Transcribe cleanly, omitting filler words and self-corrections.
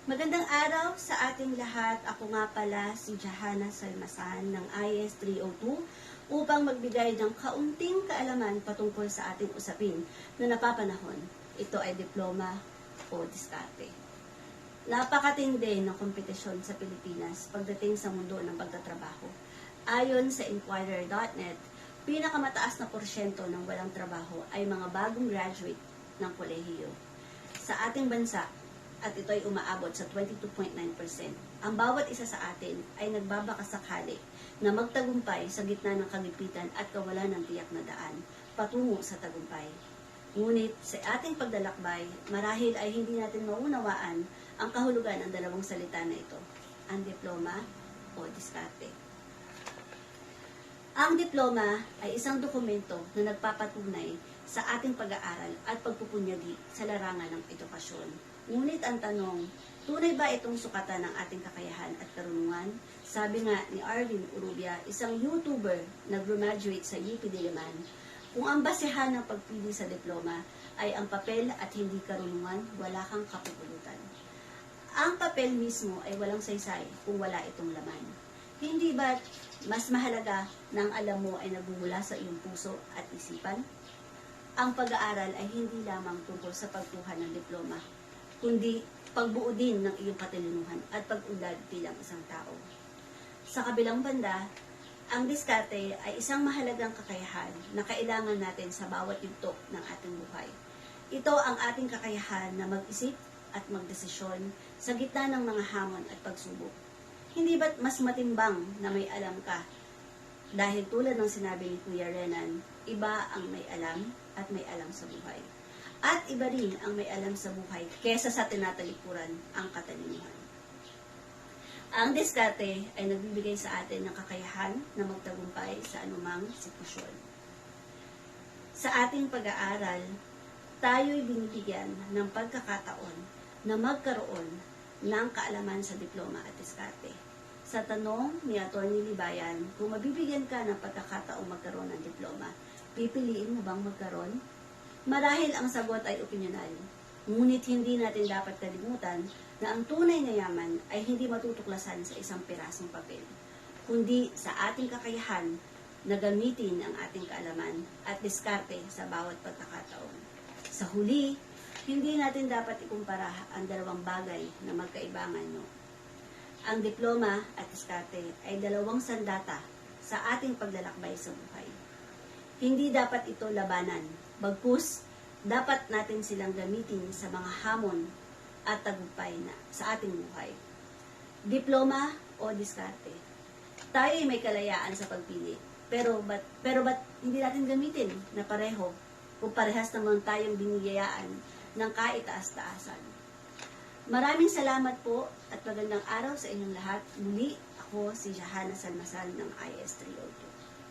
Magandang araw sa ating lahat. Ako nga pala si Jahana Salmasan ng IS 302 upang magbigay ng kaunting kaalaman patungkol sa ating usapin na napapanahon. Ito ay diploma o diskarte. Napakatindi ng kompetisyon sa Pilipinas pagdating sa mundo ng pagtatrabaho. Ayon sa Inquirer.net, pinakamataas na porsyento ng walang trabaho ay mga bagong graduate ng kolehiyo. Sa ating bansa, at ito ay umaabot sa 22.9%. Ang bawat isa sa atin ay nagbabakasakali na magtagumpay sa gitna ng kagipitan at kawalan ng tiyak na daan patungo sa tagumpay. Ngunit sa ating paglalakbay, marahil ay hindi natin maunawaan ang kahulugan ng dalawang salita na ito, ang diploma o diskarte. Ang diploma ay isang dokumento na nagpapatunay sa ating pag-aaral at pagpupunyagi sa larangan ng edukasyon. Ngunit ang tanong, tunay ba itong sukatan ng ating kakayahan at karunungan? Sabi nga ni Arvin Urubia, isang YouTuber na graduate sa UP Diliman, kung ang basehan ng pagpili sa diploma ay ang papel at hindi karunungan, wala kang kapupulutan. Ang papel mismo ay walang saysay kung wala itong laman. Hindi ba mas mahalaga na ang alam mo ay nagmumula sa iyong puso at isipan? Ang pag-aaral ay hindi lamang tungkol sa pagkuha ng diploma, kundi pagbuo din ng iyong katalinuhan at pag-unlad bilang isang tao. Sa kabilang banda, ang diskarte ay isang mahalagang kakayahan na kailangan natin sa bawat yugto ng ating buhay. Ito ang ating kakayahan na mag-isip at magdesisyon sa gitna ng mga hamon at pagsubok. Hindi ba't mas matimbang na may alam ka? Dahil tulad ng sinabi ni Kuya Renan, iba ang may alam at may alam sa buhay. At iba rin ang may alam sa buhay kesa sa tinatalikuran ang katalinuhan. Ang diskarte ay nagbibigay sa atin ng kakayahan na magtagumpay sa anumang sitwasyon. Sa ating pag-aaral, tayo'y binibigyan ng pagkakataon na magkaroon ng kaalaman sa diploma at diskarte. Sa tanong ni Atty. Libayan, kung mabibigyan ka ng pagkakataong magkaroon ng diploma, pipiliin mo bang magkaroon? Marahil ang sagot ay opinional, ngunit hindi natin dapat kalimutan na ang tunay na yaman ay hindi matutuklasan sa isang pirasong papel, kundi sa ating kakayahan na gamitin ang ating kaalaman at diskarte sa bawat pagkakataon. Sa huli, hindi natin dapat ikumpara ang dalawang bagay na magkaibangan, no? Ang diploma at diskarte ay dalawang sandata sa ating paglalakbay sa buhay. Hindi dapat ito labanan, bagkus dapat natin silang gamitin sa mga hamon at tagumpay na sa ating buhay. Diploma o diskarte. Tayo ay may kalayaan sa pagpili, pero ba't hindi natin gamitin na pareho kung parehas naman tayong binigayaan ng kaitaas-taasan? Maraming salamat po at magandang araw sa inyong lahat. Muli, ako si Jahana Salmasan ng IS 302.